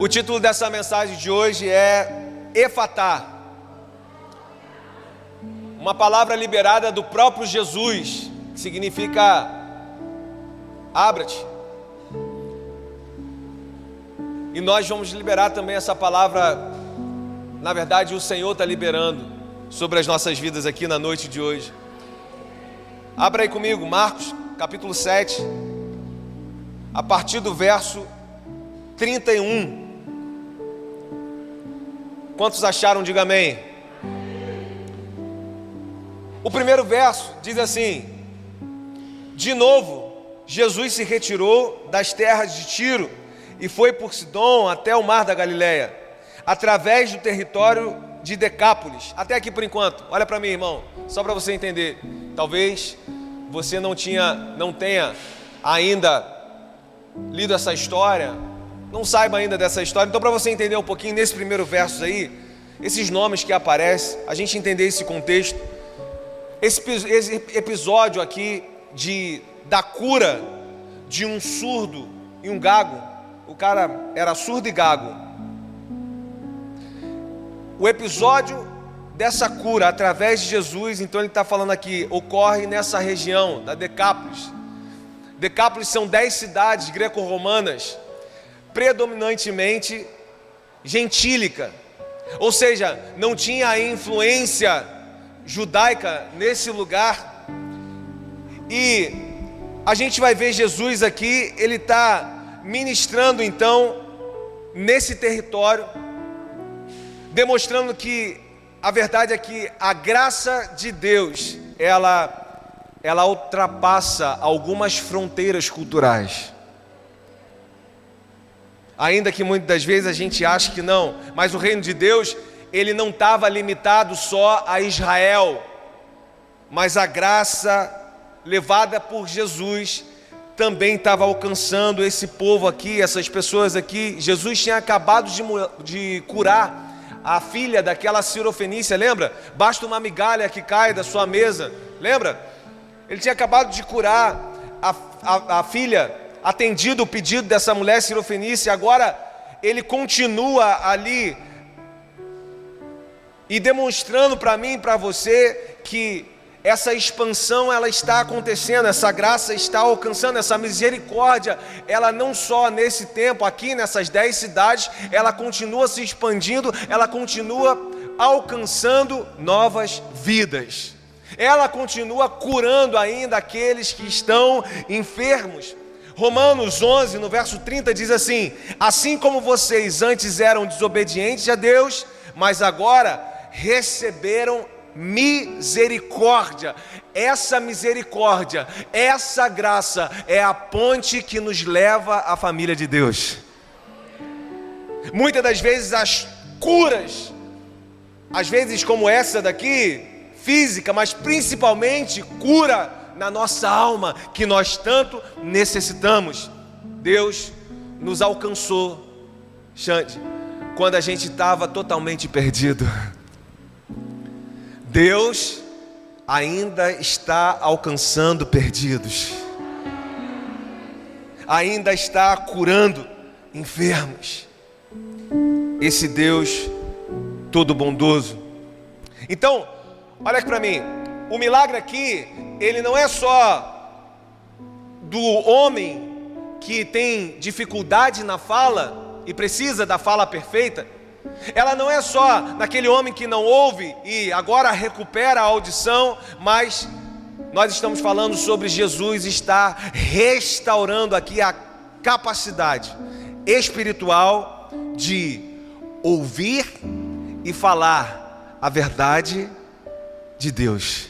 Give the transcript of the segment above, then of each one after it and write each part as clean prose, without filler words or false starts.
O título dessa mensagem de hoje é Efatá, uma palavra liberada do próprio Jesus, que significa abra-te. E nós vamos liberar também essa palavra, na verdade o Senhor está liberando sobre as nossas vidas aqui na noite de hoje. Abra aí comigo, Marcos, capítulo 7, a partir do verso 31. Quantos acharam? Diga amém. O primeiro verso diz assim: de novo, Jesus se retirou das terras de Tiro e foi por Sidom até o mar da Galileia, através do território de Decápolis. Até aqui por enquanto. Olha para mim, irmão, só para você entender. Talvez você não tenha ainda lido essa história, não saiba ainda dessa história. Então, para você entender um pouquinho nesse primeiro verso aí, esses nomes que aparecem, a gente entender esse contexto, esse episódio aqui da cura de um surdo e um gago. O cara era surdo e gago. O episódio dessa cura através de Jesus, então ele está falando aqui, ocorre nessa região da Decápolis. Decápolis são 10 cidades greco-romanas, predominantemente gentílica, ou seja, não tinha a influência judaica nesse lugar. E a gente vai ver Jesus aqui, ele está ministrando então nesse território, demonstrando que a verdade é que a graça de Deus, ela ultrapassa algumas fronteiras culturais. Ainda que muitas das vezes a gente ache que não, mas o reino de Deus, ele não estava limitado só a Israel, mas a graça levada por Jesus também estava alcançando esse povo aqui, essas pessoas aqui. Jesus tinha acabado de curar a filha daquela cirofenícia, lembra? Basta uma migalha que cai da sua mesa, lembra? Ele tinha acabado de curar a filha, atendido o pedido dessa mulher cirofenícia. Agora ele continua ali e demonstrando para mim e para você que essa expansão ela está acontecendo, essa graça está alcançando, essa misericórdia, ela não só nesse tempo aqui nessas 10 cidades, ela continua se expandindo, ela continua alcançando novas vidas, ela continua curando ainda aqueles que estão enfermos. Romanos 11, no verso 30 diz assim: assim como vocês antes eram desobedientes a Deus, mas agora receberam misericórdia. Essa misericórdia, essa graça é a ponte que nos leva à família de Deus. Muitas das vezes as curas, às vezes como essa daqui, física, mas principalmente cura na nossa alma, que nós tanto necessitamos. Deus nos alcançou, Xande, quando a gente estava totalmente perdido. Deus ainda está alcançando perdidos, ainda está curando enfermos. Esse Deus todo bondoso. Então, olha aqui para mim, o milagre aqui, ele não é só do homem que tem dificuldade na fala e precisa da fala perfeita. Ela não é só naquele homem que não ouve e agora recupera a audição, mas nós estamos falando sobre Jesus estar restaurando aqui a capacidade espiritual de ouvir e falar a verdade de Deus,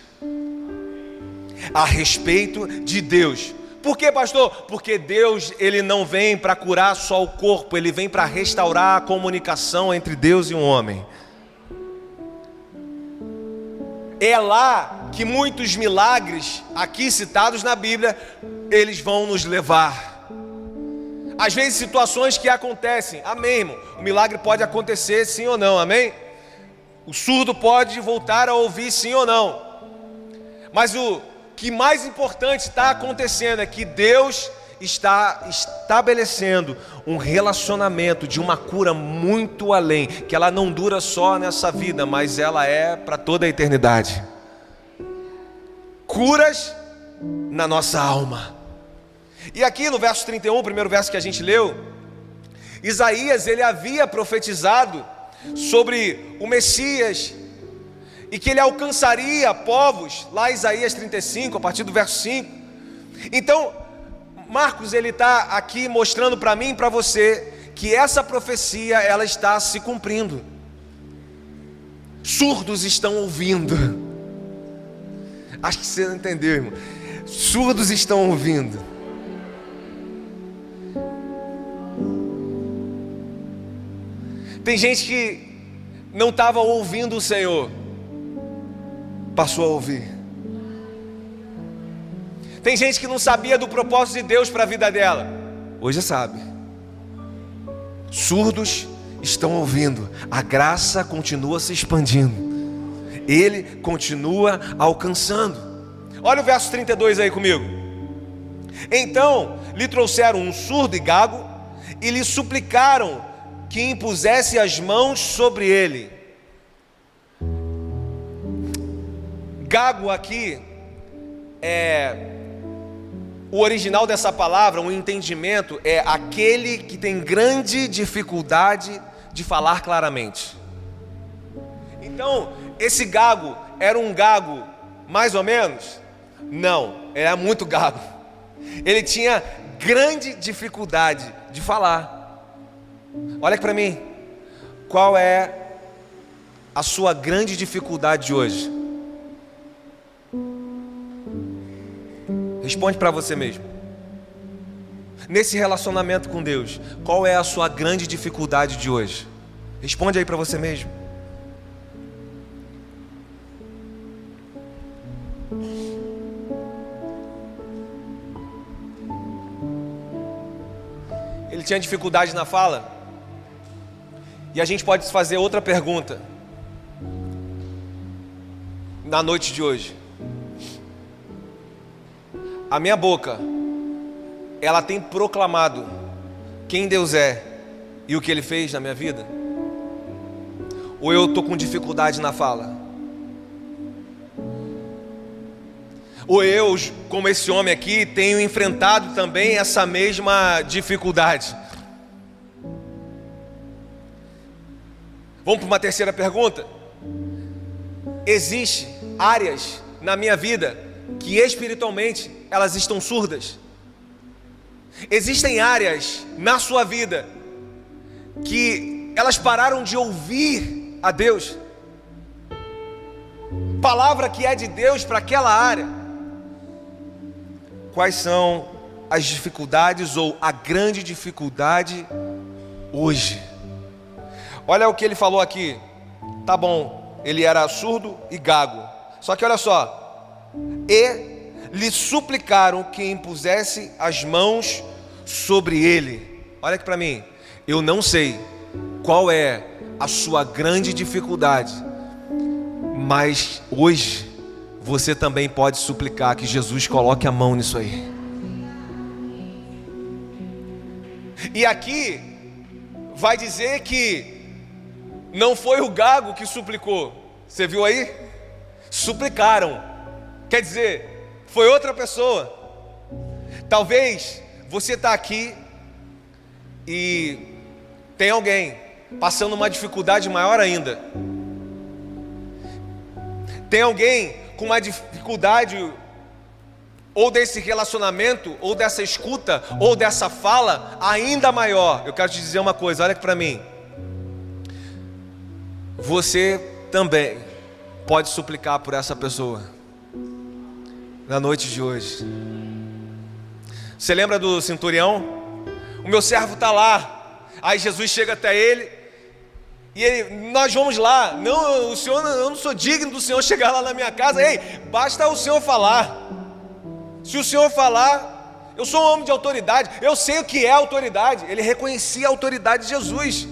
a respeito de Deus. Por quê, pastor? Porque Deus, ele não vem para curar só o corpo, ele vem para restaurar a comunicação entre Deus e um homem. É lá que muitos milagres aqui citados na Bíblia, eles vão nos levar. Às vezes situações que acontecem, amém, irmão? O milagre pode acontecer sim ou não, amém? O surdo pode voltar a ouvir sim ou não. Mas o que mais importante está acontecendo é que Deus, está estabelecendo um relacionamento de uma cura muito além, que ela não dura só nessa vida, mas ela é para toda a eternidade. Curas na nossa alma. E aqui no verso 31, o primeiro verso que a gente leu, Isaías, ele havia profetizado sobre o Messias e que ele alcançaria povos, lá em Isaías 35, a partir do verso 5. Então, Marcos, ele está aqui mostrando para mim e para você que essa profecia, ela está se cumprindo. Surdos estão ouvindo. Acho que você não entendeu, irmão. Surdos estão ouvindo. Tem gente que não estava ouvindo o Senhor, passou a ouvir. Tem gente que não sabia do propósito de Deus para a vida dela, hoje sabe. Surdos estão ouvindo, a graça continua se expandindo, Ele continua alcançando. Olha o verso 32 aí comigo. Então lhe trouxeram um surdo e gago e lhe suplicaram que impusesse as mãos sobre ele. Gago aqui o original dessa palavra, um entendimento, é aquele que tem grande dificuldade de falar claramente. Então, esse gago era um gago mais ou menos? Não, era muito gago. Ele tinha grande dificuldade de falar. Olha aqui para mim, qual é a sua grande dificuldade hoje? Responde para você mesmo. Nesse relacionamento com Deus, qual é a sua grande dificuldade de hoje? Responde aí para você mesmo. Ele tinha dificuldade na fala? E a gente pode fazer outra pergunta na noite de hoje. A minha boca, ela tem proclamado quem Deus é e o que Ele fez na minha vida? Ou eu estou com dificuldade na fala? Ou eu, como esse homem aqui, tenho enfrentado também essa mesma dificuldade? Vamos para uma terceira pergunta. Existem áreas na minha vida que espiritualmente elas estão surdas? Existem áreas na sua vida que elas pararam de ouvir a Deus? Palavra que é de Deus para aquela área. Quais são as dificuldades ou a grande dificuldade hoje? Olha o que ele falou aqui. Tá bom, ele era surdo e gago. Só que olha só. E lhe suplicaram que impusesse as mãos sobre ele. Olha aqui para mim. Eu não sei qual é a sua grande dificuldade, mas hoje você também pode suplicar que Jesus coloque a mão nisso aí. E aqui vai dizer que não foi o gago que suplicou. Você viu aí? Suplicaram. Quer dizer, foi outra pessoa. Talvez você está aqui e tem alguém passando uma dificuldade maior ainda. Tem alguém com uma dificuldade ou desse relacionamento, ou dessa escuta, ou dessa fala ainda maior. Eu quero te dizer uma coisa, olha aqui para mim. Você também pode suplicar por essa pessoa na noite de hoje. Você lembra do centurião? O meu servo está lá. Aí Jesus chega até ele e ele, nós vamos lá. Não, o senhor, eu não sou digno do senhor chegar lá na minha casa. Ei, basta o senhor falar. Se o senhor falar, eu sou um homem de autoridade, eu sei o que é autoridade. Ele reconhecia a autoridade de Jesus.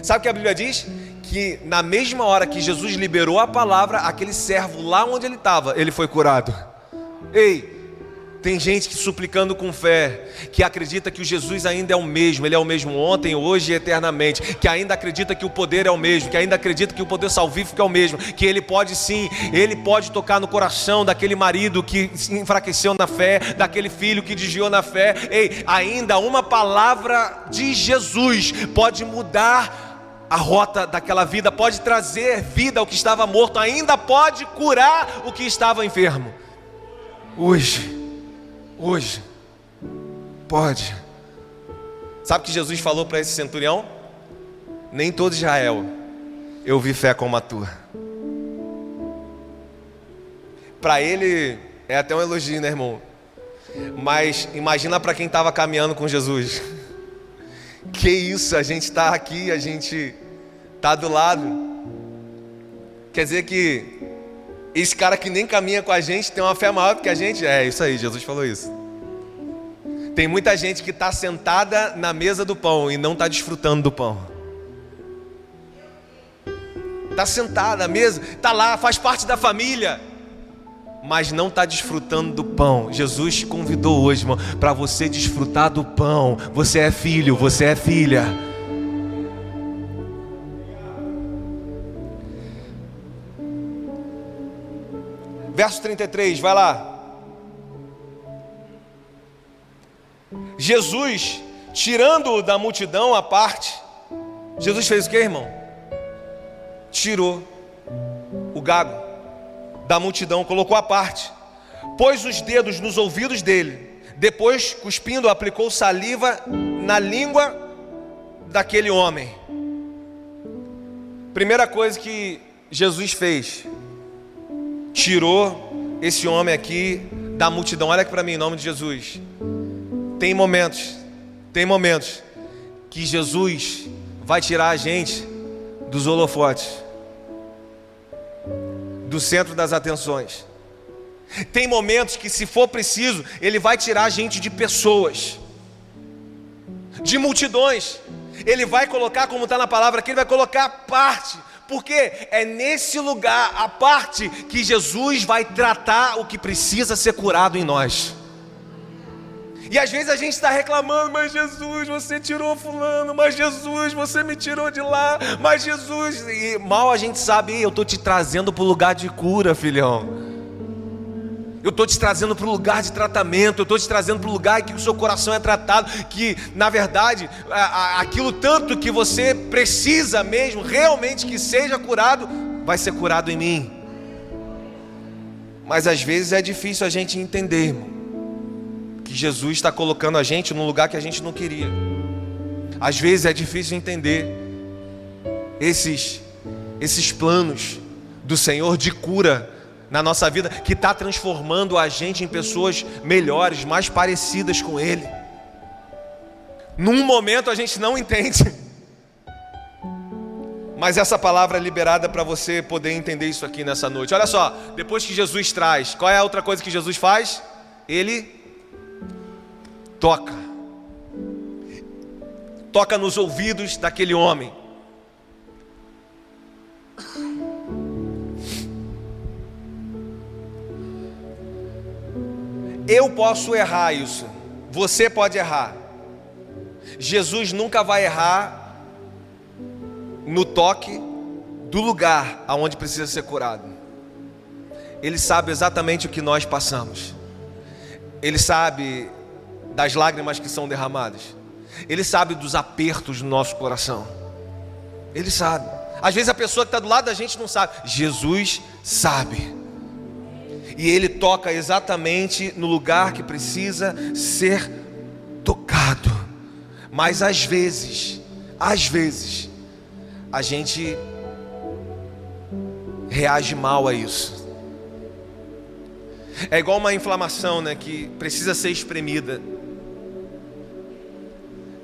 Sabe o que a Bíblia diz? Que na mesma hora que Jesus liberou a palavra, aquele servo lá onde ele estava, ele foi curado. Ei, Tem gente que suplicando com fé, que acredita que o Jesus ainda é o mesmo, Ele é o mesmo ontem, hoje e eternamente, que ainda acredita que o poder é o mesmo, que ainda acredita que o poder salvífico é o mesmo, que Ele pode sim, Ele pode tocar no coração daquele marido que se enfraqueceu na fé, daquele filho que desviou na fé. Ei, ainda uma palavra de Jesus pode mudar a rota daquela vida, pode trazer vida ao que estava morto, ainda pode curar o que estava enfermo. Hoje, pode. Sabe o que Jesus falou para esse centurião? Nem todo Israel eu vi fé como a tua. Para ele é até um elogio, né, irmão? Mas imagina para quem estava caminhando com Jesus. Que isso, a gente está aqui, a gente está do lado. Quer dizer que esse cara que nem caminha com a gente tem uma fé maior do que a gente? É isso aí, Jesus falou isso. Tem muita gente que está sentada na mesa do pão e não está desfrutando do pão. Está sentada na mesa, está lá, faz parte da família, mas não está desfrutando do pão. Jesus te convidou hoje, irmão, para você desfrutar do pão. Você é filho, você é filha. Verso 33, vai lá. Jesus, tirando-o da multidão à parte, Jesus fez o que, irmão? Tirou o gago da multidão, colocou à parte, pôs os dedos nos ouvidos dele, depois, cuspindo, aplicou saliva na língua daquele homem. Primeira coisa que Jesus fez: tirou esse homem aqui da multidão. Olha aqui para mim, em nome de Jesus. Tem momentos que Jesus vai tirar a gente dos holofotes, do centro das atenções. Tem momentos que, se for preciso, Ele vai tirar a gente de pessoas, de multidões. Ele vai colocar, como está na palavra aqui, Ele vai colocar a parte. Porque é nesse lugar, a parte, que Jesus vai tratar o que precisa ser curado em nós. E às vezes a gente está reclamando: mas Jesus, você tirou fulano, mas Jesus, você me tirou de lá, mas Jesus... E mal a gente sabe: eu estou te trazendo para o lugar de cura, filhão. Eu estou te trazendo para o lugar de tratamento. Eu estou te trazendo para o lugar em que o seu coração é tratado. Que na verdade, aquilo tanto que você precisa mesmo, realmente que seja curado, vai ser curado em mim. Mas às vezes é difícil a gente entender, irmão, que Jesus está colocando a gente num lugar que a gente não queria. Às vezes é difícil entender esses planos do Senhor de cura na nossa vida, que está transformando a gente em pessoas melhores, mais parecidas com Ele. Num momento a gente não entende, mas essa palavra é liberada para você poder entender isso aqui nessa noite. Olha só, depois que Jesus traz, qual é a outra coisa que Jesus faz? Ele toca nos ouvidos daquele homem. Eu posso errar isso, você pode errar. Jesus nunca vai errar no toque do lugar aonde precisa ser curado. Ele sabe exatamente o que nós passamos. Ele sabe das lágrimas que são derramadas. Ele sabe dos apertos do nosso coração. Ele sabe. Às vezes a pessoa que está do lado da gente não sabe. Jesus sabe. E Ele toca exatamente no lugar que precisa ser tocado. Mas às vezes, a gente reage mal a isso. É igual uma inflamação, né, que precisa ser espremida.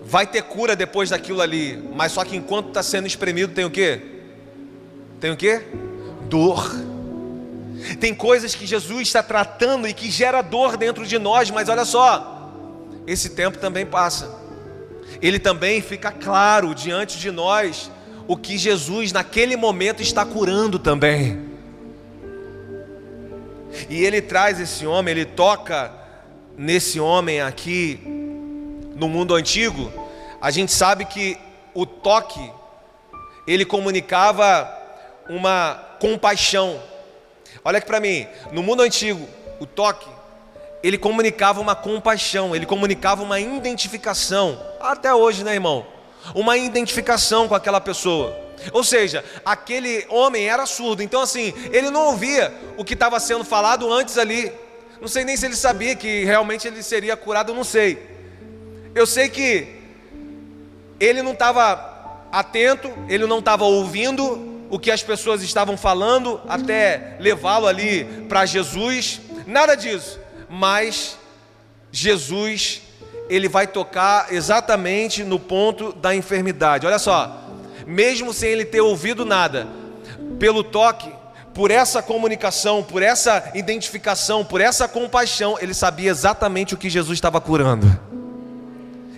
Vai ter cura depois daquilo ali, mas só que enquanto está sendo espremido tem o quê? Tem o quê? Dor. Tem coisas que Jesus está tratando e que gera dor dentro de nós, mas olha só, esse tempo também passa. Ele também fica claro diante de nós o que Jesus naquele momento está curando também. E Ele traz esse homem, Ele toca nesse homem aqui, no mundo antigo, a gente sabe que o toque, ele comunicava uma compaixão. Olha aqui para mim, no mundo antigo, o toque, ele comunicava uma compaixão, ele comunicava uma identificação, até hoje, né, irmão? Uma identificação com aquela pessoa. Ou seja, aquele homem era surdo, então assim, ele não ouvia o que estava sendo falado antes ali. Não sei nem se ele sabia que realmente ele seria curado, eu não sei. Eu sei que ele não estava atento, ele não estava ouvindo o que as pessoas estavam falando até levá-lo ali para Jesus, nada disso. Mas Jesus, ele vai tocar exatamente no ponto da enfermidade. Olha só, mesmo sem ele ter ouvido nada, pelo toque, por essa comunicação, por essa identificação, por essa compaixão, ele sabia exatamente o que Jesus estava curando.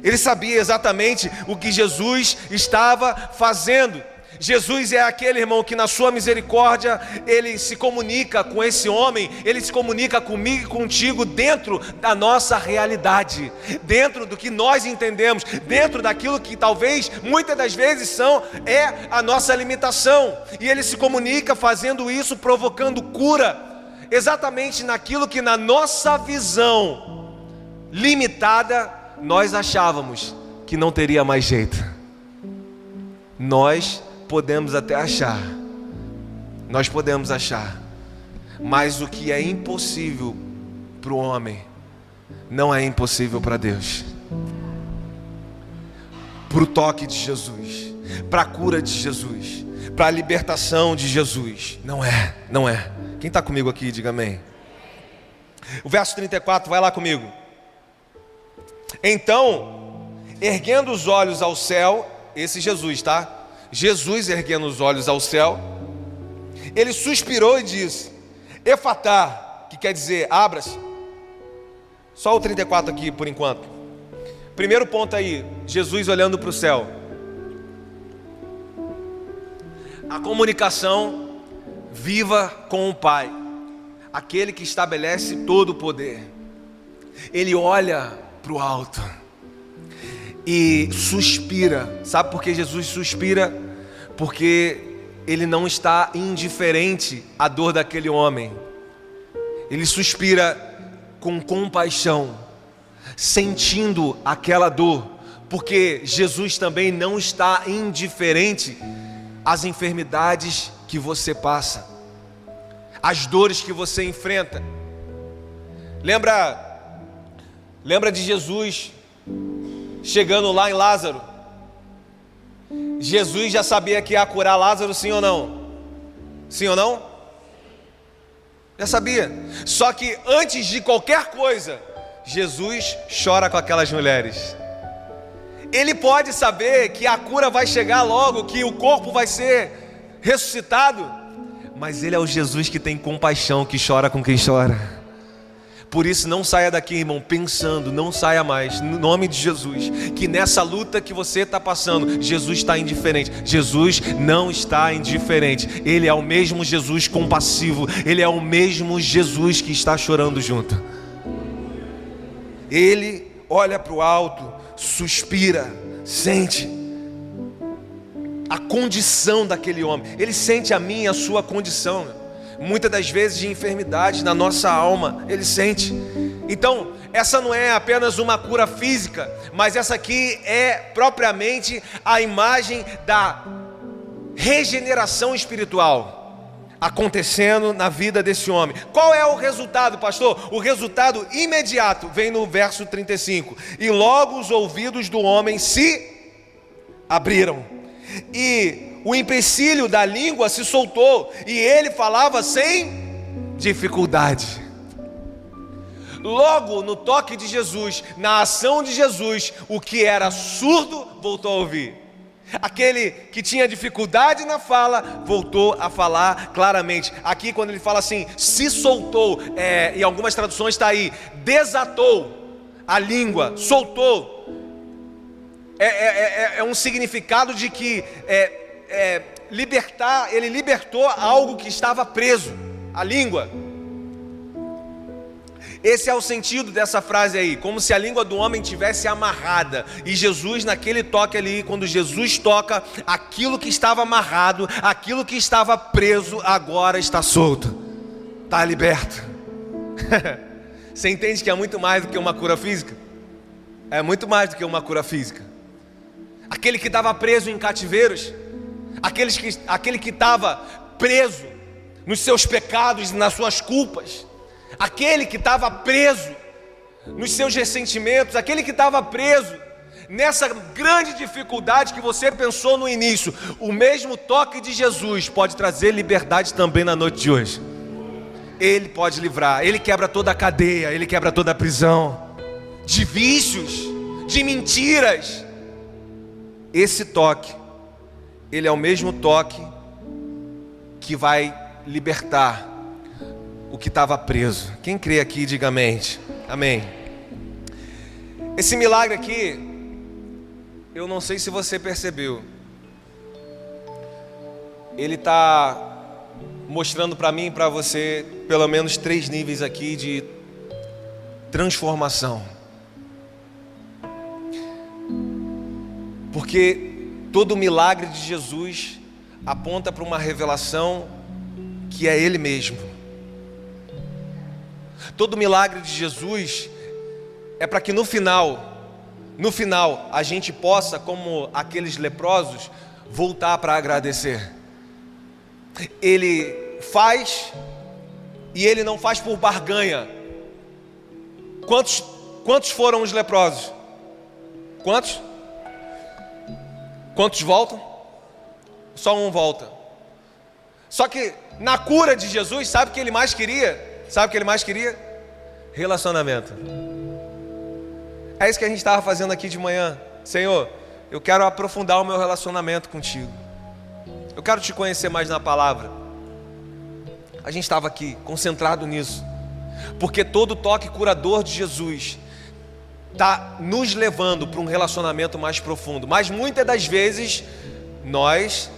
Ele sabia exatamente o que Jesus estava fazendo. Jesus é aquele, irmão, que na sua misericórdia, ele se comunica com esse homem, ele se comunica comigo e contigo dentro da nossa realidade, dentro do que nós entendemos, dentro daquilo que talvez, muitas das vezes é a nossa limitação, e ele se comunica fazendo isso, provocando cura, exatamente naquilo que na nossa visão limitada, nós achávamos que não teria mais jeito. Nós podemos até achar, mas o que é impossível para o homem, não é impossível para Deus. Para o toque de Jesus, para a cura de Jesus, para a libertação de Jesus, não é. Quem está comigo aqui, diga amém. O verso 34, vai lá comigo. Então, erguendo os olhos ao céu, esse Jesus, tá? Jesus erguendo os olhos ao céu, ele suspirou e disse: Efatá, que quer dizer abra-se. Só o 34 aqui por enquanto. Primeiro ponto aí, Jesus olhando para o céu. A comunicação viva com o Pai, aquele que estabelece todo o poder. Ele olha para o alto e suspira. Sabe por que Jesus suspira? Porque ele não está indiferente à dor daquele homem. Ele suspira com compaixão, sentindo aquela dor, porque Jesus também não está indiferente às enfermidades que você passa, às dores que você enfrenta. Lembra de Jesus chegando lá em Lázaro? Jesus já sabia que ia curar Lázaro, sim ou não? Sim ou não? Já sabia. Só que antes de qualquer coisa, Jesus chora com aquelas mulheres. Ele pode saber que a cura vai chegar logo, que o corpo vai ser ressuscitado, mas ele é o Jesus que tem compaixão, que chora com quem chora. Por isso não saia daqui, irmão, pensando, não saia mais, no nome de Jesus, que nessa luta que você está passando, Jesus está indiferente. Jesus não está indiferente. Ele é o mesmo Jesus compassivo, ele é o mesmo Jesus que está chorando junto. Ele olha para o alto, suspira, sente a condição daquele homem. Ele sente a minha e a sua condição, muitas das vezes de enfermidade na nossa alma, ele sente. Então, essa não é apenas uma cura física, mas essa aqui é propriamente a imagem da regeneração espiritual acontecendo na vida desse homem. Qual é o resultado, pastor? O resultado imediato vem no verso 35. E logo os ouvidos do homem se abriram, e o empecilho da língua se soltou, e ele falava sem dificuldade. Logo no toque de Jesus, na ação de Jesus, o que era surdo voltou a ouvir. Aquele que tinha dificuldade na fala voltou a falar claramente. Aqui quando ele fala assim, se soltou, em algumas traduções está aí, desatou a língua, soltou. É um significado de que libertar, ele libertou algo que estava preso, a língua. Esse é o sentido dessa frase aí, como se a língua do homem tivesse amarrada. E Jesus, naquele toque ali, quando Jesus toca, aquilo que estava amarrado, aquilo que estava preso, agora está solto, está liberto. Você entende que é muito mais do que uma cura física? É muito mais do que uma cura física. Aquele que estava preso em cativeiros, aquele que estava preso nos seus pecados e nas suas culpas, aquele que estava preso nos seus ressentimentos, aquele que estava preso nessa grande dificuldade que você pensou no início, o mesmo toque de Jesus pode trazer liberdade também na noite de hoje. Ele pode livrar, Ele quebra toda a cadeia, Ele quebra toda a prisão de vícios, de mentiras. Esse toque, ele é o mesmo toque que vai libertar o que estava preso. Quem crê aqui, diga amém. Amém. Esse milagre aqui, eu não sei se você percebeu, ele está mostrando para mim e para você pelo menos 3 níveis aqui de transformação. Porque todo milagre de Jesus aponta para uma revelação que é Ele mesmo. Todo milagre de Jesus é para que no final a gente possa, como aqueles leprosos, voltar para agradecer. Ele faz e Ele não faz por barganha. Quantos foram os leprosos? Quantos? Quantos voltam? Só um volta. Só que na cura de Jesus, sabe o que Ele mais queria? Sabe o que Ele mais queria? Relacionamento. É isso que a gente estava fazendo aqui de manhã. Senhor, eu quero aprofundar o meu relacionamento contigo. Eu quero te conhecer mais na palavra. A gente estava aqui concentrado nisso, porque todo toque curador de Jesus está nos levando para um relacionamento mais profundo. Mas muitas das vezes nós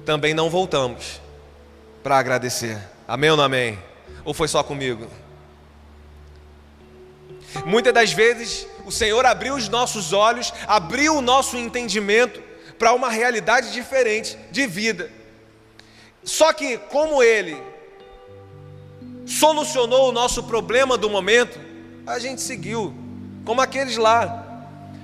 também não voltamos para agradecer. Amém ou não amém? Ou foi só comigo? Muitas das vezes o Senhor abriu os nossos olhos, abriu o nosso entendimento para uma realidade diferente de vida. Só que como Ele solucionou o nosso problema do momento, a gente seguiu, como aqueles lá.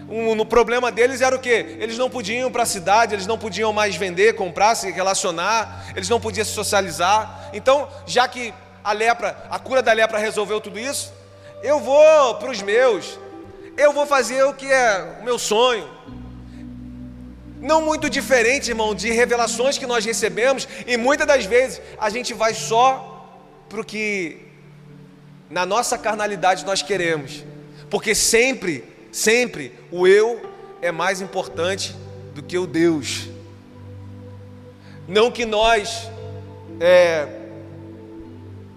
No problema deles era o quê? Eles não podiam ir para a cidade, eles não podiam mais vender, comprar, se relacionar, eles não podiam se socializar. Então, já que a cura da lepra resolveu tudo isso, eu vou para os meus, eu vou fazer o que é o meu sonho. Não muito diferente, irmão, de revelações que nós recebemos, e muitas das vezes a gente vai só para o que na nossa carnalidade nós queremos, porque sempre o eu é mais importante do que o Deus. Não que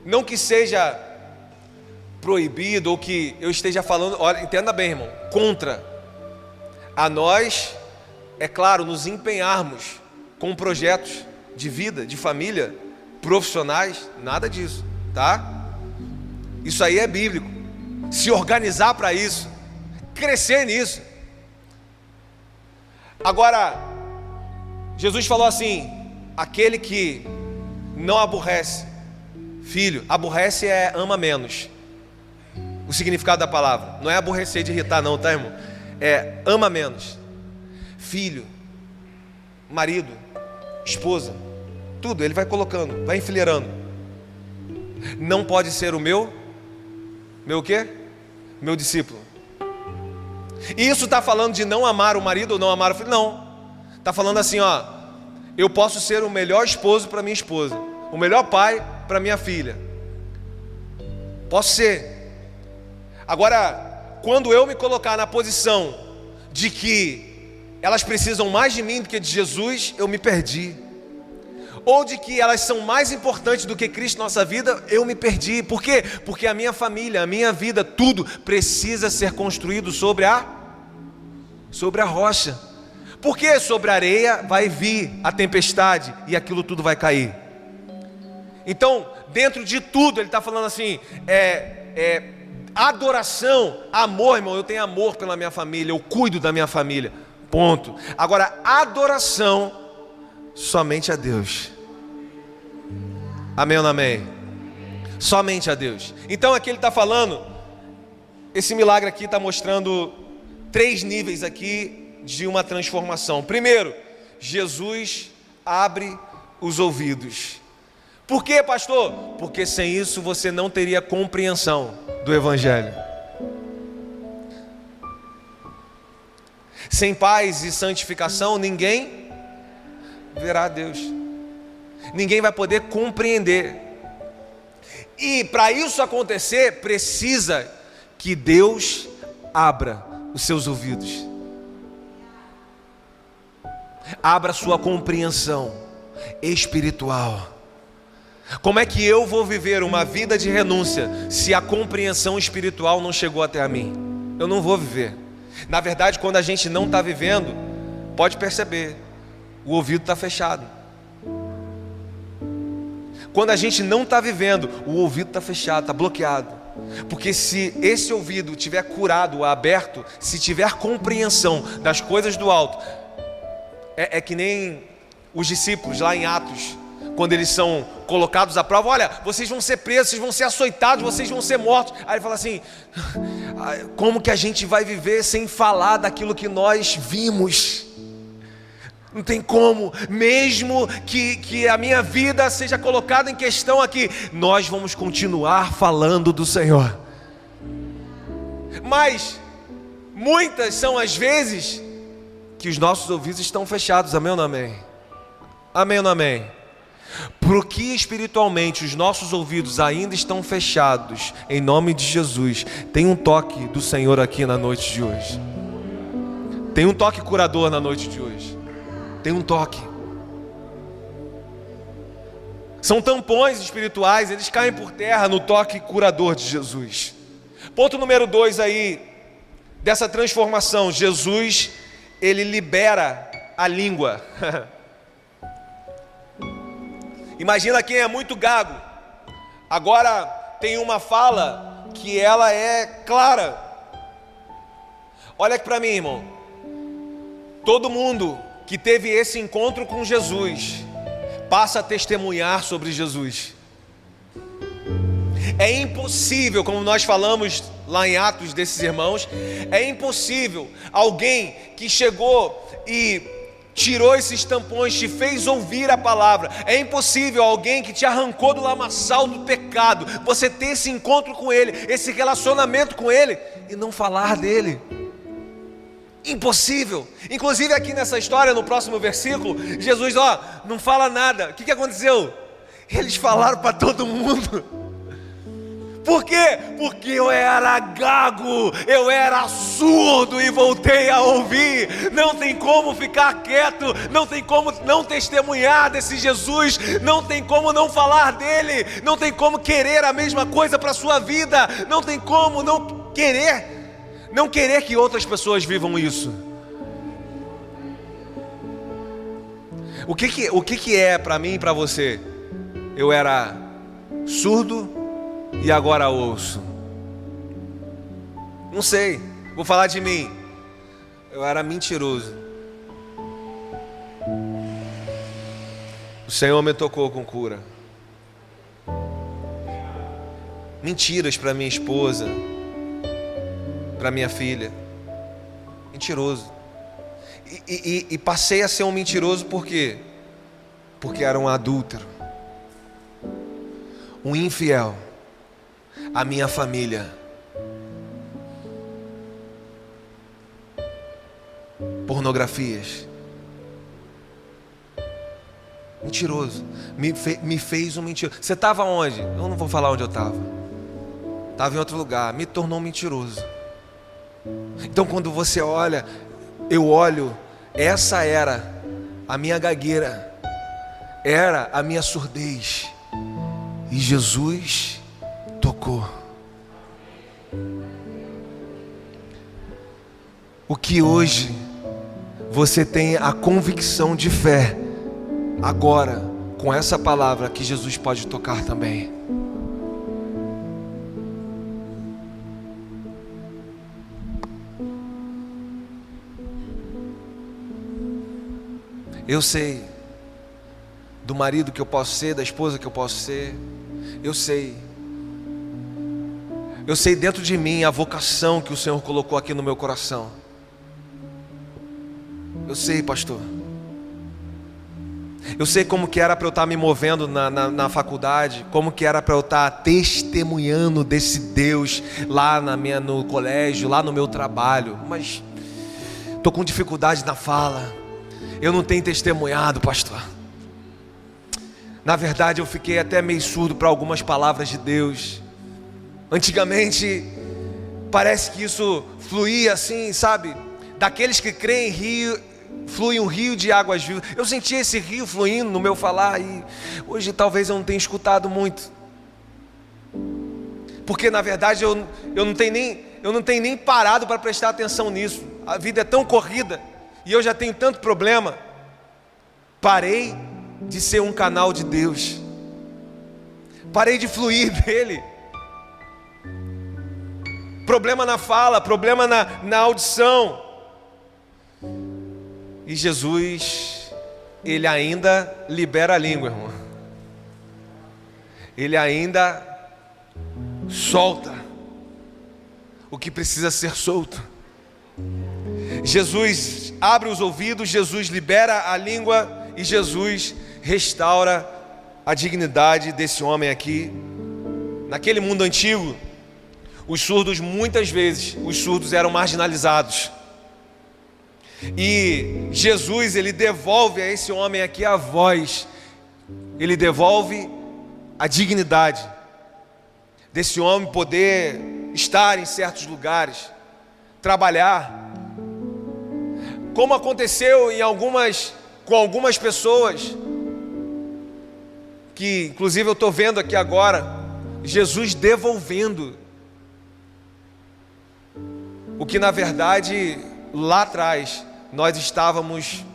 não que seja proibido, ou que eu esteja falando, olha, entenda bem, irmão, contra a nós, é claro, nos empenharmos com projetos de vida, de família, profissionais, nada disso, tá? Isso aí é bíblico. Se organizar para isso, crescer nisso. Agora, Jesus falou assim: aquele que não aborrece, filho, aborrece é ama menos. O significado da palavra não é aborrecer de irritar não, tá, irmão? É ama menos. Filho, marido, esposa, tudo, ele vai colocando, vai enfileirando. Não pode ser o meu o quê? Meu discípulo. E isso está falando de não amar o marido ou não amar o filho? Não. Está falando assim, ó, eu posso ser o melhor esposo para minha esposa, o melhor pai para minha filha. Posso ser. Agora, quando eu me colocar na posição de que elas precisam mais de mim do que de Jesus, eu me perdi. Ou de que elas são mais importantes do que Cristo na nossa vida, eu me perdi. Por quê? Porque a minha família, a minha vida, tudo precisa ser construído sobre a rocha. Porque sobre a areia vai vir a tempestade e aquilo tudo vai cair. Então, dentro de tudo, ele está falando assim, Adoração, amor, irmão, eu tenho amor pela minha família, eu cuido da minha família, ponto. Agora, adoração, somente a Deus. Amém ou não amém? Somente a Deus. Então aqui ele está falando, esse milagre aqui está mostrando 3 níveis aqui de uma transformação. Primeiro, Jesus abre os ouvidos. Por quê, pastor? Porque sem isso você não teria compreensão do Evangelho. Sem paz e santificação, ninguém verá a Deus. Ninguém vai poder compreender. E para isso acontecer, precisa que Deus abra os seus ouvidos. Abra sua compreensão espiritual. Como é que eu vou viver uma vida de renúncia se a compreensão espiritual não chegou até a mim? Eu não vou viver. Na verdade, quando a gente não está vivendo, pode perceber, o ouvido está fechado. Quando a gente não está vivendo, o ouvido está fechado, está bloqueado. Porque se esse ouvido tiver curado, aberto, se tiver compreensão das coisas do alto, é que nem os discípulos lá em Atos, quando eles são colocados à prova: olha, vocês vão ser presos, vocês vão ser açoitados, vocês vão ser mortos. Aí ele fala assim: como que a gente vai viver sem falar daquilo que nós vimos? Não tem como, mesmo que a minha vida seja colocada em questão aqui, nós vamos continuar falando do Senhor. Mas muitas são as vezes que os nossos ouvidos estão fechados. Amém ou não amém? Amém ou não amém? Porque espiritualmente os nossos ouvidos ainda estão fechados, em nome de Jesus, tem um toque do Senhor aqui na noite de hoje. Tem um toque curador na noite de hoje. Tem um toque. São tampões espirituais, eles caem por terra no toque curador de Jesus. Ponto número 2 aí, dessa transformação: Jesus, ele libera a língua. Imagina quem é muito gago, agora tem uma fala que ela é clara. Olha aqui para mim, irmão. Todo mundo que teve esse encontro com Jesus passa a testemunhar sobre Jesus. É impossível, como nós falamos lá em Atos desses irmãos, é impossível alguém que chegou e tirou esses tampões, te fez ouvir a palavra, é impossível alguém que te arrancou do lamaçal do pecado, você ter esse encontro com Ele, esse relacionamento com Ele e não falar dele. Impossível. Inclusive aqui nessa história, no próximo versículo, Jesus, não fala nada. O que aconteceu? Eles falaram para todo mundo. Por quê? Porque eu era gago, eu era surdo e voltei a ouvir. Não tem como ficar quieto, não tem como não testemunhar desse Jesus, não tem como não falar dele, não tem como querer a mesma coisa para a sua vida, não tem como não querer que outras pessoas vivam isso. O que é para mim e para você? Eu era surdo e agora ouço. Não sei, vou falar de mim. Eu era mentiroso. O Senhor me tocou com cura. Mentiras para minha esposa, para minha filha. Mentiroso. E passei a ser um mentiroso por quê? Porque era um adúltero, um infiel, a minha família. Pornografias. Mentiroso. Me fez um mentiroso. Você estava onde? Eu não vou falar onde eu estava. Estava em outro lugar. Me tornou mentiroso. Então quando você olha, eu olho, essa era a minha gagueira, era a minha surdez, e Jesus tocou. O que hoje você tem a convicção de fé, agora com essa palavra, que Jesus pode tocar também. Eu sei do marido que eu posso ser, da esposa que eu posso ser. Eu sei dentro de mim a vocação que o Senhor colocou aqui no meu coração. Eu sei, pastor. Eu sei como que era para eu estar me movendo na faculdade, como que era para eu estar testemunhando desse Deus lá no colégio, lá no meu trabalho. Mas estou com dificuldade na fala. Eu não tenho testemunhado, pastor. Na verdade, eu fiquei até meio surdo para algumas palavras de Deus. Antigamente, parece que isso fluía assim, sabe? Daqueles que creem, flui um rio de águas vivas. Eu sentia esse rio fluindo no meu falar e hoje talvez eu não tenha escutado muito. Porque na verdade eu não tenho nem parado para prestar atenção nisso. A vida é tão corrida e eu já tenho tanto problema. Parei de ser um canal de Deus. Parei de fluir dele. Problema na fala, problema na audição. E Jesus, Ele ainda libera a língua, irmão. Ele ainda solta o que precisa ser solto. Jesus abre os ouvidos, Jesus libera a língua e Jesus restaura a dignidade desse homem aqui. Naquele mundo antigo, os surdos, muitas vezes, os surdos eram marginalizados. E Jesus, Ele devolve a esse homem aqui a voz. Ele devolve a dignidade desse homem poder estar em certos lugares, trabalhar. Como aconteceu com algumas pessoas, que inclusive eu estou vendo aqui agora, Jesus devolvendo o que na verdade lá atrás nós estávamos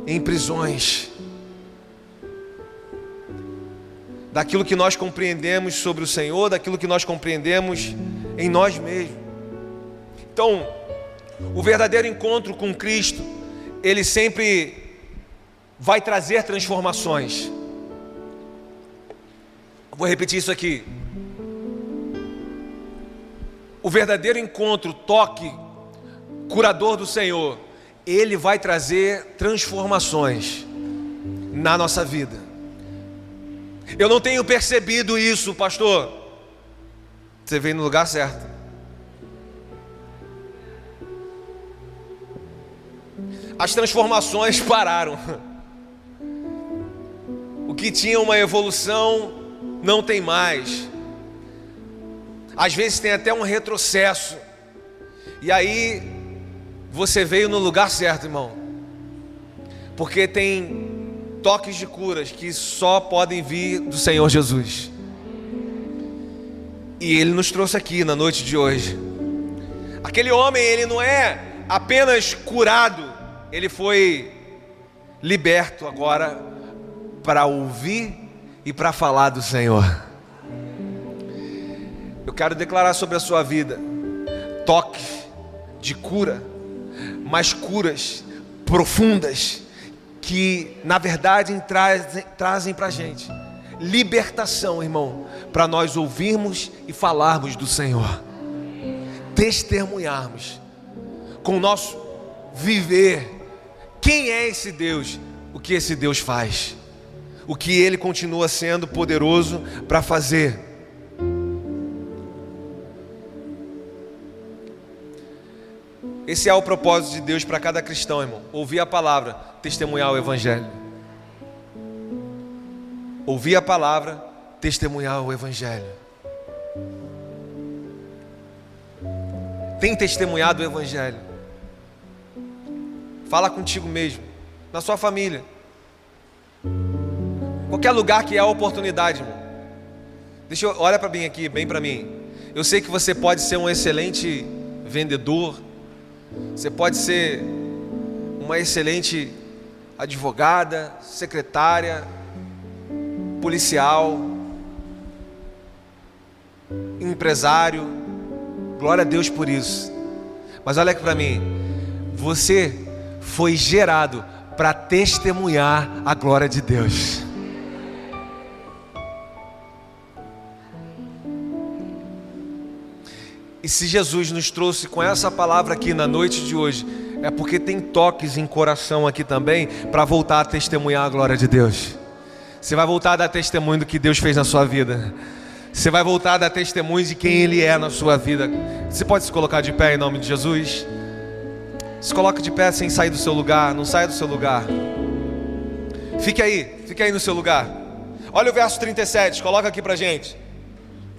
em prisões, daquilo que nós compreendemos sobre o Senhor, daquilo que nós compreendemos em nós mesmos. Então, o verdadeiro encontro com Cristo, ele sempre vai trazer transformações. Vou repetir isso aqui. O verdadeiro encontro, toque, curador do Senhor, Ele vai trazer transformações na nossa vida. Eu não tenho percebido isso, pastor. Você veio no lugar certo. As transformações pararam. O que tinha uma evolução não tem mais. Às vezes tem até um retrocesso. E aí você veio no lugar certo, irmão. Porque tem toques de curas que só podem vir do Senhor Jesus. E Ele nos trouxe aqui na noite de hoje. Aquele homem, ele não é apenas curado, ele foi liberto agora para ouvir e para falar do Senhor. Eu quero declarar sobre a sua vida toque de cura, mas curas profundas que na verdade trazem para a gente libertação, irmão, para nós ouvirmos e falarmos do Senhor, testemunharmos com o nosso viver quem é esse Deus, o que esse Deus faz, o que Ele continua sendo poderoso para fazer. Esse é o propósito de Deus para cada cristão, irmão. Ouvir a palavra, testemunhar o Evangelho. Ouvir a palavra, testemunhar o Evangelho. Tem testemunhado o Evangelho? Fala contigo mesmo, na sua família. Qualquer lugar que há oportunidade, irmão. Olha para mim aqui, bem para mim. Eu sei que você pode ser um excelente vendedor. Você pode ser uma excelente advogada, secretária, policial, empresário. Glória a Deus por isso. Mas olha aqui para mim. Você foi gerado para testemunhar a glória de Deus. E se Jesus nos trouxe com essa palavra aqui na noite de hoje, é porque tem toques em coração aqui também para voltar a testemunhar a glória de Deus. Você vai voltar a dar testemunho do que Deus fez na sua vida. Você vai voltar a dar testemunho de quem Ele é na sua vida. Você pode se colocar de pé em nome de Jesus? Se coloque de pé sem sair do seu lugar. Não saia do seu lugar. Fique aí no seu lugar. Olha o verso 37, coloca aqui pra gente.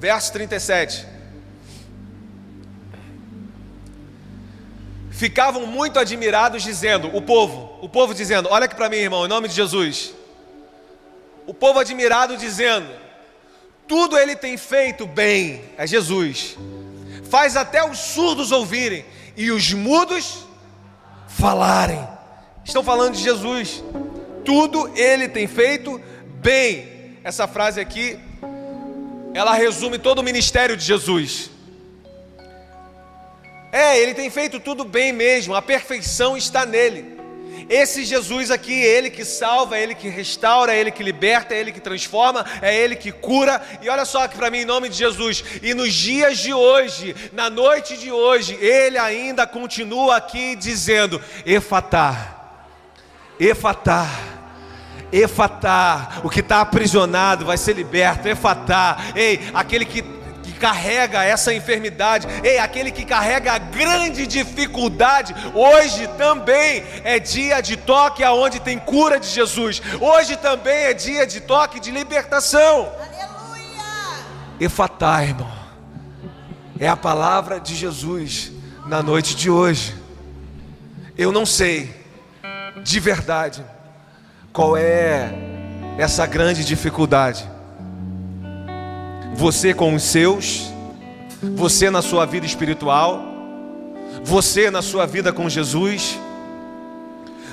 Verso 37. Ficavam muito admirados dizendo, o povo dizendo, olha aqui para mim, irmão, em nome de Jesus. O povo admirado dizendo, tudo Ele tem feito bem, é Jesus. Faz até os surdos ouvirem e os mudos falarem. Estão falando de Jesus. Tudo Ele tem feito bem. Essa frase aqui, ela resume todo o ministério de Jesus. Ele tem feito tudo bem mesmo, a perfeição está nele. Esse Jesus aqui, Ele que salva, é Ele que restaura, é Ele que liberta, é Ele que transforma, é Ele que cura. E olha só aqui para mim, em nome de Jesus. E nos dias de hoje, na noite de hoje, Ele ainda continua aqui dizendo, Efatá, Efatá, Efatá, o que está aprisionado vai ser liberto. Efatá, ei, aquele que carrega essa enfermidade, ei, aquele que carrega a grande dificuldade, hoje também é dia de toque aonde tem cura de Jesus. Hoje também é dia de toque de libertação. Aleluia! Efatá, irmão, é a palavra de Jesus na noite de hoje. Eu não sei de verdade qual é essa grande dificuldade. Você com os seus, você na sua vida espiritual, você na sua vida com Jesus,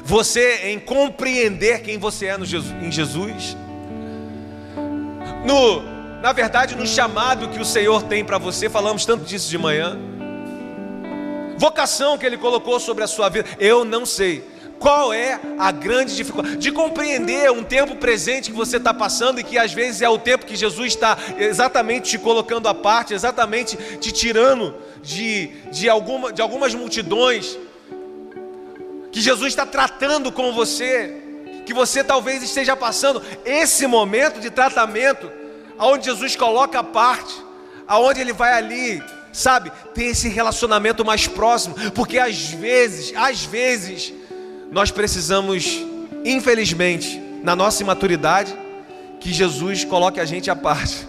você em compreender quem você é em Jesus, na verdade no chamado que o Senhor tem para você, falamos tanto disso de manhã, vocação que Ele colocou sobre a sua vida. Eu não sei qual é a grande dificuldade de compreender um tempo presente que você está passando, e que às vezes é o tempo que Jesus está exatamente te colocando à parte, exatamente te tirando de algumas multidões, que Jesus está tratando com você, que você talvez esteja passando esse momento de tratamento, aonde Jesus coloca à parte, aonde Ele vai ali, sabe, ter esse relacionamento mais próximo, porque às vezes nós precisamos, infelizmente, na nossa imaturidade, que Jesus coloque a gente à parte.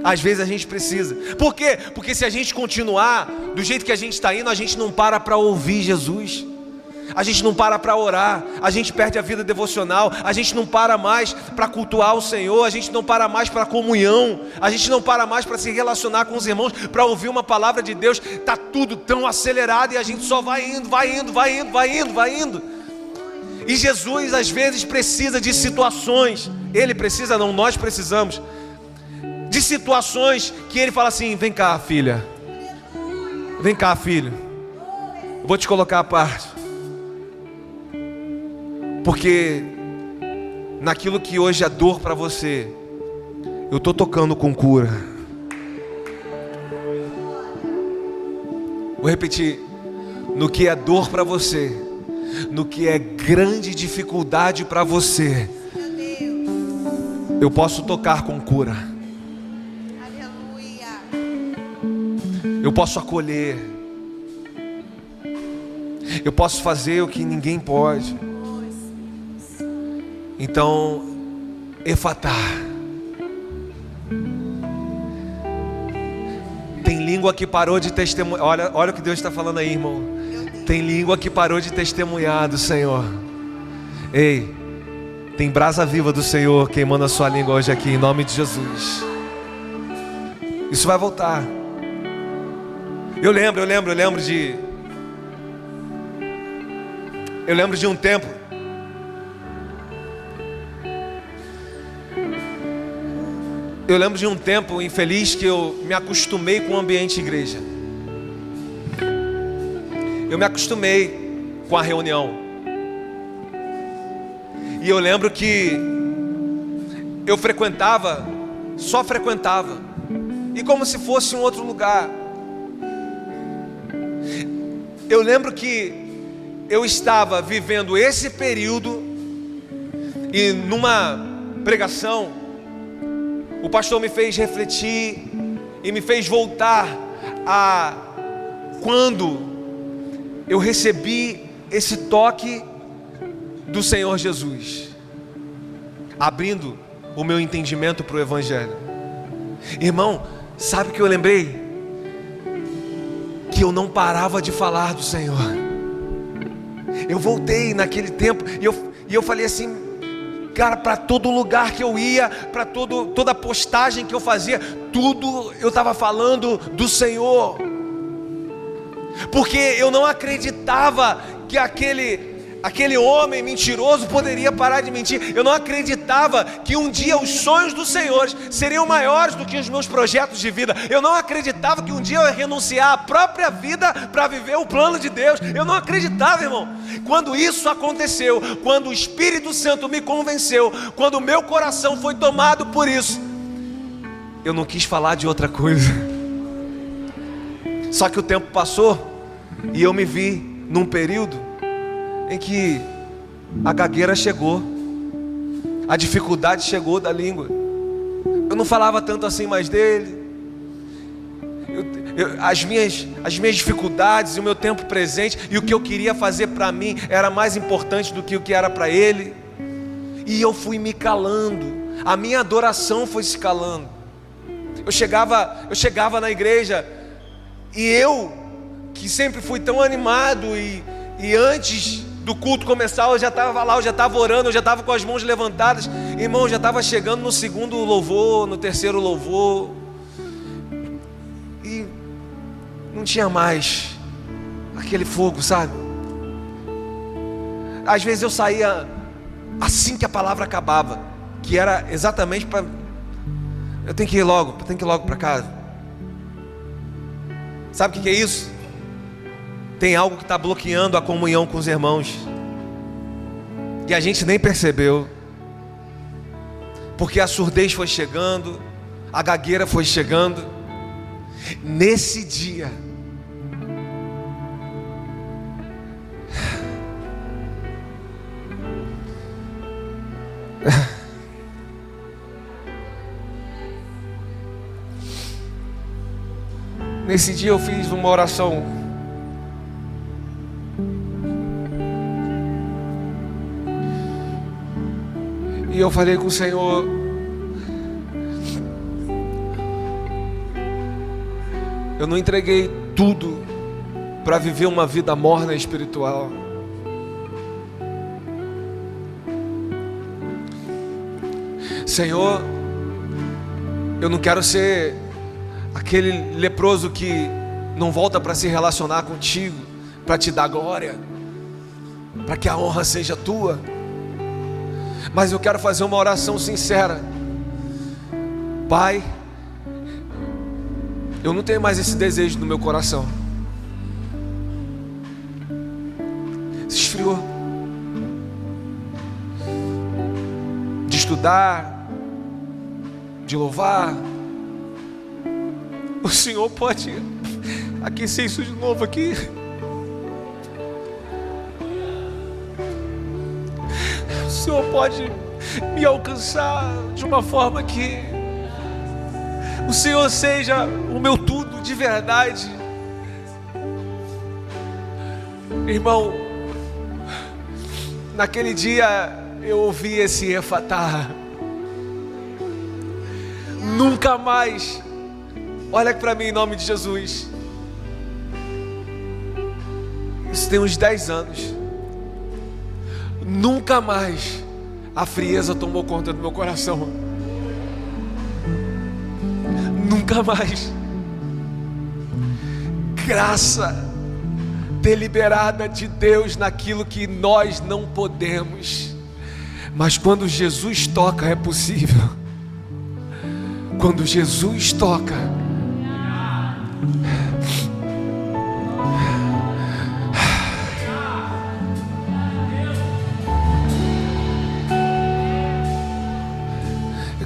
Às vezes a gente precisa. Por quê? Porque se a gente continuar do jeito que a gente está indo, a gente não para ouvir Jesus. A gente não para orar. A gente perde a vida devocional. A gente não para mais para cultuar o Senhor. A gente não para mais para comunhão. A gente não para mais para se relacionar com os irmãos, para ouvir uma palavra de Deus. Está tudo tão acelerado e a gente só vai indo. E Jesus às vezes precisa de situações. Ele precisa não, nós precisamos de situações que Ele fala assim, vem cá filha, vem cá filho, vou te colocar à parte. Porque naquilo que hoje é dor para você, eu estou tocando com cura. Vou repetir. No que é dor para você, no que é grande dificuldade para você, eu posso tocar com cura. Eu posso acolher. Eu posso fazer o que ninguém pode. Então, Efatá. Tem língua que parou de testemunhar. Olha o que Deus está falando aí, irmão. Tem língua que parou de testemunhar do Senhor. Ei, tem brasa viva do Senhor queimando a sua língua hoje aqui, em nome de Jesus. Isso vai voltar. Eu lembro de um tempo. Eu lembro de um tempo infeliz que eu me acostumei com o ambiente igreja. Eu me acostumei com a reunião. E eu lembro que eu frequentava, só frequentava, e como se fosse um outro lugar. Eu lembro que eu estava vivendo esse período, e numa pregação, o pastor me fez refletir e me fez voltar a quando eu recebi esse toque do Senhor Jesus, abrindo o meu entendimento para o Evangelho. Irmão, sabe o que eu lembrei? Que eu não parava de falar do Senhor. Eu voltei naquele tempo e eu falei assim, cara, para todo lugar que eu ia, para toda postagem que eu fazia, tudo eu estava falando do Senhor, porque eu não acreditava que aquele homem mentiroso poderia parar de mentir. Eu não acreditava que um dia os sonhos dos senhores seriam maiores do que os meus projetos de vida. Eu não acreditava que um dia eu ia renunciar à própria vida para viver o plano de Deus. Eu não acreditava, irmão. Quando isso aconteceu, quando o Espírito Santo me convenceu, quando o meu coração foi tomado por isso, eu não quis falar de outra coisa. Só que o tempo passou e eu me vi num período em que a gagueira chegou, a dificuldade chegou da língua. Eu não falava tanto assim mais dele. As minhas dificuldades e o meu tempo presente e o que eu queria fazer para mim era mais importante do que o que era para ele. E eu fui me calando, a minha adoração foi se calando. Eu chegava na igreja e eu, que sempre fui tão animado, e antes do culto começar eu já estava lá, eu já estava orando, eu já estava com as mãos levantadas. Irmão, eu já estava chegando no segundo louvor, no terceiro louvor, e não tinha mais aquele fogo, sabe? Às vezes eu saía assim que a palavra acabava, que era exatamente para... eu tenho que ir logo para casa. Sabe o que é isso? Tem algo que está bloqueando a comunhão com os irmãos, e a gente nem percebeu, porque a surdez foi chegando, a gagueira foi chegando. Nesse dia, eu fiz uma oração. E eu falei com o Senhor: eu não entreguei tudo para viver uma vida morna espiritual. Senhor, eu não quero ser aquele leproso que não volta para se relacionar contigo, para te dar glória, para que a honra seja tua. Mas eu quero fazer uma oração sincera. Pai, eu não tenho mais esse desejo no meu coração. Se esfriou. De estudar, de louvar. O Senhor pode aquecer isso de novo aqui. O Senhor pode me alcançar de uma forma que o Senhor seja o meu tudo de verdade. Irmão, naquele dia eu ouvi esse efatá. Nunca mais, olha para mim em nome de Jesus. Isso tem uns 10 anos. Nunca mais a frieza tomou conta do meu coração. Nunca mais. Graça deliberada de Deus naquilo que nós não podemos. Mas quando Jesus toca é possível. Quando Jesus toca,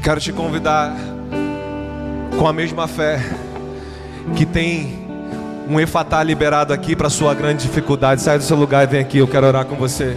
Quero te convidar, com a mesma fé, que tem um efatá liberado aqui para a sua grande dificuldade. Sai do seu lugar e vem aqui, eu quero orar com você.